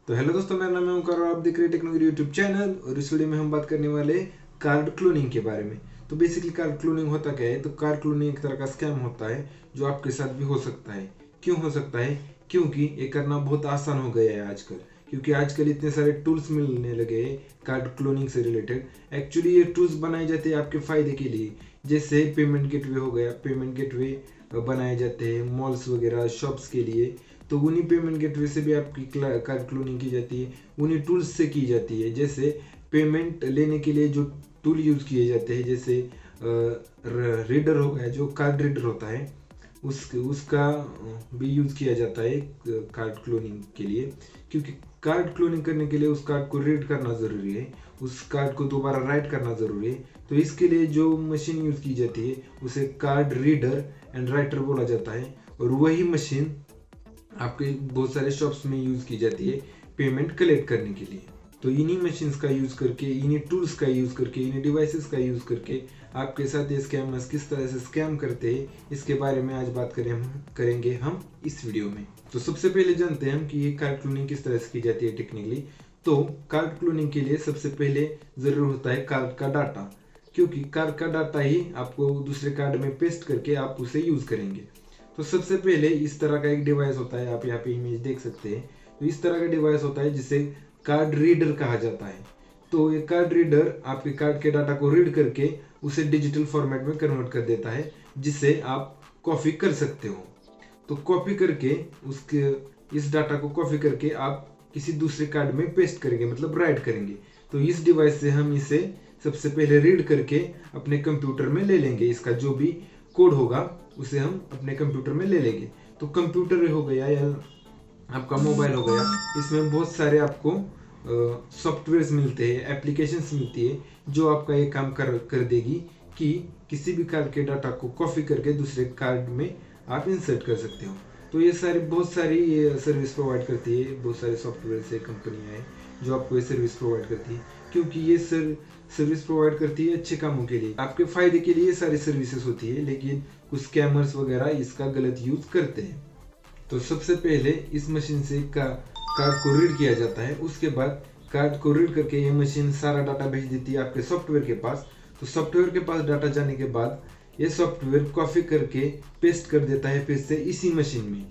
तो हेलो दोस्तों, मेरा नाम है ओंकार और आप देख रहे हैं टेक्नोलॉजी यूट्यूब चैनल। और इस वीडियो में हम बात करने वाले कार्ड क्लोनिंग के बारे में। तो बेसिकली कार्ड क्लोनिंग होता क्या है? तो कार्ड क्लोनिंग एक तरह का स्कैम होता है जो आपके साथ भी हो सकता है। क्यों हो सकता है? क्योंकि ये करना बहुत आसान हो गया है आजकल। क्योंकि आजकल इतने सारे टूल्स मिलने लगे हैं कार्ड क्लोनिंग से रिलेटेड। एक्चुअली ये टूल्स बनाए जाते हैं आपके फायदे के लिए। जैसे पेमेंट गेटवे हो गया, पेमेंट गेटवे बनाए जाते हैं मॉल्स वगैरह शॉप्स के लिए। तो उन्हीं पेमेंट गेटवे से भी आपकी कार्ड क्लोनिंग की जाती है, उन्हीं टूल्स से की जाती है। जैसे पेमेंट लेने के लिए जो टूल यूज़ किए जाते हैं, जैसे रीडर हो गया, जो कार्ड रीडर होता है उसका भी यूज़ किया जाता है कार्ड क्लोनिंग के लिए। क्योंकि कार्ड क्लोनिंग करने के लिए उस कार्ड को रीड करना ज़रूरी है, उस कार्ड को दोबारा राइट करना ज़रूरी है। तो इसके लिए जो मशीन यूज़ की जाती है उसे कार्ड रीडर एंड राइटर बोला जाता है। और वही मशीन आपके बहुत सारे शॉप्स में यूज़ की जाती है पेमेंट कलेक्ट करने के लिए। तो इन्हीं मशीन्स का यूज़ करके, इन्हीं टूल्स का यूज़ करके, इन्हीं डिवाइसेस का यूज़ करके आपके साथ ये स्कैमर्स किस तरह से स्कैम करते हैं, इसके बारे में आज बात करेंगे हम इस वीडियो में। तो सबसे पहले जानते हैं हम कि ये कार्ड क्लोनिंग किस तरह से की जाती है टेक्निकली। तो कार्ड क्लोनिंग के लिए सबसे पहले ज़रूर होता है कार्ड का डाटा। क्योंकि कार्ड का डाटा ही आपको दूसरे कार्ड में पेस्ट करके आप उसे यूज़ करेंगे। तो सबसे पहले इस तरह का एक डिवाइस होता है, आप यहाँ पे इमेज देख सकते हैं। तो इस तरह का डिवाइस होता है जिसे कार्ड रीडर कहा जाता है। तो ये कार्ड रीडर आपके कार्ड के डाटा को रीड करके उसे डिजिटल फॉर्मेट में कन्वर्ट कर देता है, जिसे आप कॉपी कर सकते हो। तो कॉपी करके उसके इस डाटा को कॉपी करके आप किसी दूसरे कार्ड में पेस्ट करेंगे, मतलब राइट करेंगे। तो इस डिवाइस से हम इसे सबसे पहले रीड करके अपने कंप्यूटर में ले लेंगे। इसका जो भी कोड होगा उसे हम अपने कंप्यूटर में ले लेंगे। तो कंप्यूटर हो गया या आपका मोबाइल हो गया, इसमें बहुत सारे आपको सॉफ्टवेयर्स मिलते हैं, एप्लीकेशंस मिलती है जो आपका ये काम कर देगी कि किसी भी कार्ड के डाटा को कॉपी करके दूसरे कार्ड में आप इंसर्ट कर सकते हो। तो ये बहुत सारी ये सर्विस प्रोवाइड करती है, बहुत सारे सॉफ्टवेयर से कंपनियां हैं जो आपको ये सर्विस प्रोवाइड करती है। क्योंकि ये सर्विस प्रोवाइड करती है अच्छे कामों के लिए, आपके फायदे के लिए सारी सर्विसेज होती है। लेकिन कुछ स्कैमर्स वगैरह इसका गलत यूज करते हैं। तो सबसे पहले इस मशीन से कार्ड को रीड किया जाता है। उसके बाद कार्ड को रीड करके ये मशीन सारा डाटा भेज देती है आपके सॉफ्टवेयर के पास। तो सॉफ्टवेयर के पास डाटा जाने के बाद ये सॉफ्टवेयर कॉपी करके पेस्ट कर देता है फिर से इसी मशीन में।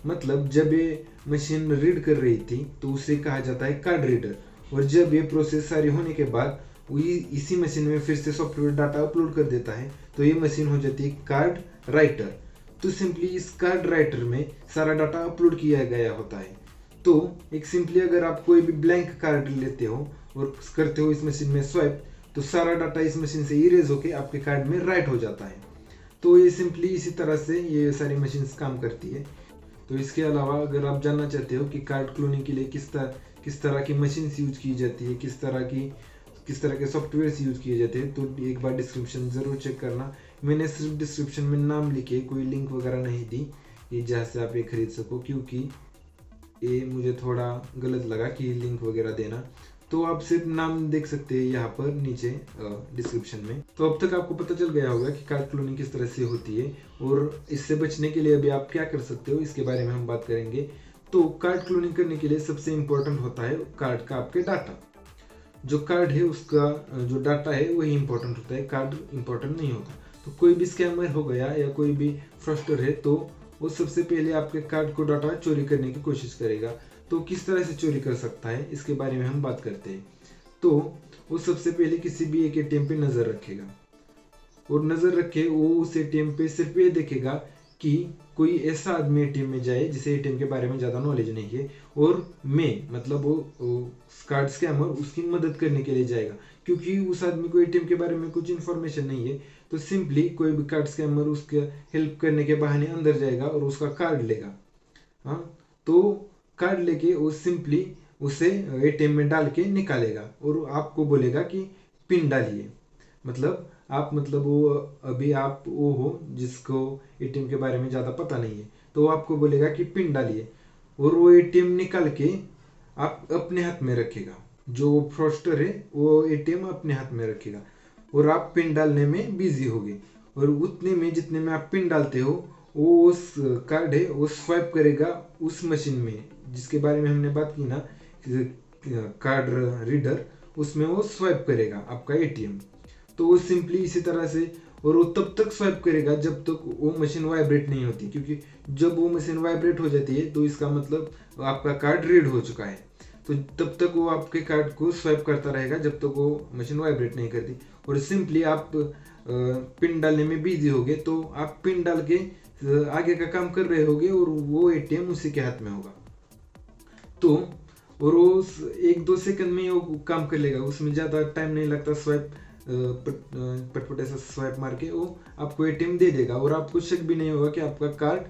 मतलब जब ये मशीन रीड कर रही थी तो उसे कहा जाता है कार्ड रीडर। और जब ये प्रोसेस सारी होने के बाद इसी मशीन में फिर से सॉफ्टवेयर डाटा अपलोड कर देता है, तो ये मशीन हो जाती है कार्ड राइटर। तो सिंपली इस कार्ड राइटर में सारा डाटा अपलोड किया गया होता है। तो एक सिंपली अगर आप कोई भी ब्लैंक कार्ड लेते हो और करते हो इस मशीन में स्वाइप, तो सारा डाटा इस मशीन से इरेज होके आपके कार्ड में राइट हो जाता है। तो ये सिंपली इसी तरह से ये सारी मशीन्स काम करती है। तो इसके अलावा अगर आप जानना चाहते हो कि कार्ड क्लोनिंग के लिए किस तरह की मशीन्स यूज की जाती है, किस तरह के सॉफ्टवेयर यूज किए जाते हैं, तो एक बार डिस्क्रिप्शन जरूर चेक करना। मैंने सिर्फ डिस्क्रिप्शन में नाम लिखे, कोई लिंक वगैरह नहीं दी ये जहाँ से आप ये खरीद सको, क्योंकि ये मुझे थोड़ा गलत लगा कि लिंक वगैरह देना। तो आप सिर्फ नाम देख सकते हैं यहाँ पर नीचे डिस्क्रिप्शन में। तो अब तक आपको पता चल गया होगा कि कार्ड क्लोनिंग किस तरह से होती है और इससे बचने के लिए अभी आप क्या कर सकते हो, इसके बारे में हम बात करेंगे। तो कार्ड क्लोनिंग करने के लिए सबसे इम्पोर्टेंट होता है कार्ड का आपके डाटा। जो कार्ड है उसका जो डाटा है वही इंपॉर्टेंट होता है, कार्ड इंपॉर्टेंट नहीं होता। तो कोई भी स्कैमर हो गया या कोई भी फ्रॉस्टर है तो वो सबसे पहले आपके कार्ड को डाटा चोरी करने की कोशिश करेगा। तो किस तरह से चोरी कर सकता है इसके बारे में हम बात करते हैं। तो वो सबसे पहले किसी भी एक एटीएम पे नज़र रखेगा और नज़र रखे वो उस एटीएम पे सिर्फ ये देखेगा कि कोई ऐसा आदमी एटीएम में जाए जिसे एटीएम के बारे में ज़्यादा नॉलेज नहीं है, और मतलब वो कार्ड स्कैमर उसकी मदद करने के लिए जाएगा। क्योंकि उस आदमी को एटीएम के बारे में कुछ इन्फॉर्मेशन नहीं है, तो सिंपली कोई भी कार्ड स्कैमर उसके हेल्प करने के बहाने अंदर जाएगा और उसका कार्ड लेगा। हाँ, तो कार्ड लेके वो सिंपली उसे एटीएम में डाल के निकालेगा और आपको बोलेगा कि पिन डालिए। मतलब वो अभी आप वो हो जिसको एटीएम के बारे में ज़्यादा पता नहीं है, तो वो आपको बोलेगा कि पिन डालिए और वो एटीएम निकाल के आप अपने हाथ में रखेगा। जो फ्रॉस्टर है वो एटीएम अपने हाथ में रखेगा और आप पिन डालने में बिजी होगे। और उतने में जितने में आप पिन डालते हो वो उस कार्ड है वो स्वाइप करेगा उस मशीन में जिसके बारे में हमने बात की ना, कार्ड रीडर, उसमें वो स्वाइप करेगा आपका एटीएम। तो वो सिंपली इसी तरह से, और वो तब तक स्वाइप करेगा जब तक वो मशीन वाइब्रेट नहीं होती, क्योंकि जब वो मशीन वाइब्रेट हो जाती है तो इसका मतलब आपका कार्ड रीड हो चुका है। तो तब तक वो आपके कार्ड को स्वाइप करता रहेगा जब तक वो मशीन वाइब्रेट नहीं करती। और सिंपली आप पिन डालने में बिजी होगे तो आप पिन डाल के आगे का काम कर रहे होगे और वो एटीएम उसी के हाथ में होगा। तो और वो 1-2 सेकंड में वो काम कर लेगा, उसमें ज़्यादा टाइम नहीं लगता। स्वाइप पटपट ऐसा स्वाइप मार के वो आपको एटीएम दे देगा और आपको शक भी नहीं होगा कि आपका कार्ड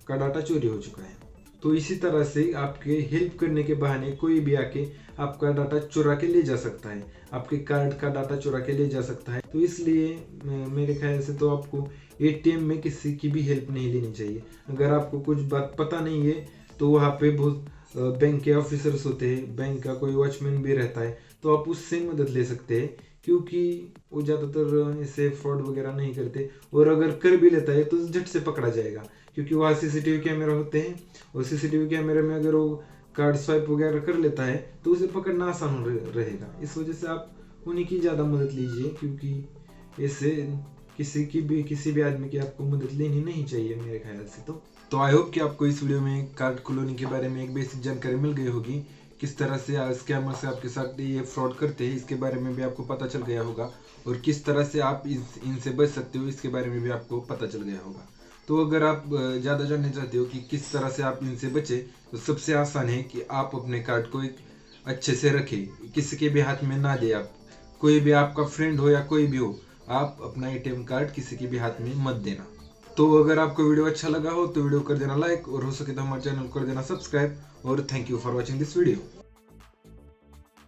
का डाटा चोरी हो चुका है। तो इसी तरह से आपके हेल्प करने के बहाने कोई भी आके आपका डाटा चुरा के ले जा सकता है, आपके कार्ड का डाटा चुरा के ले जा सकता है। तो इसलिए मेरे ख्याल से तो आपको एटीएम में किसी की भी हेल्प नहीं लेनी चाहिए। अगर आपको कुछ बात पता नहीं है तो वहाँ पे बहुत बैंक के ऑफिसर्स होते हैं, बैंक का कोई वॉचमैन भी रहता है, तो आप उससे मदद ले सकते हैं, क्योंकि वो ज़्यादातर ऐसे फ्रॉड वगैरह नहीं करते। और अगर कर भी लेता है तो झट से पकड़ा जाएगा, क्योंकि वहाँ सीसीटीवी कैमरा होते हैं और सीसीटीवी कैमरे में अगर वो कार्ड स्वाइप वगैरह कर लेता है तो उसे पकड़ना आसान रहेगा। इस वजह से आप उन्हीं की ज़्यादा मदद लीजिए, क्योंकि ऐसे किसी भी आदमी की आपको मदद लेनी नहीं चाहिए मेरे ख्याल से। तो आई होप कि आपको इस वीडियो में कार्ड क्लोनिंग के बारे में एक बेसिक जानकारी मिल गई होगी। किस तरह से स्कैमर से आपके साथ ये फ्रॉड करते हैं इसके बारे में भी आपको पता चल गया होगा, और किस तरह से आप इनसे बच सकते हो इसके बारे में भी आपको पता चल गया होगा। तो अगर आप ज़्यादा जानना चाहते हो कि किस तरह से आप इनसे बचें, तो सबसे आसान है कि आप अपने कार्ड को एक अच्छे से रखें, किसी के भी हाथ में ना दे। आप कोई भी आपका फ्रेंड हो या कोई भी हो, आप अपना एटीएम कार्ड किसी के भी हाथ में मत देना। तो अगर आपको वीडियो अच्छा लगा हो तो वीडियो कर देना लाइक, और हो सके तो हमारे चैनल को कर देना सब्सक्राइब। और thank you for watching this video.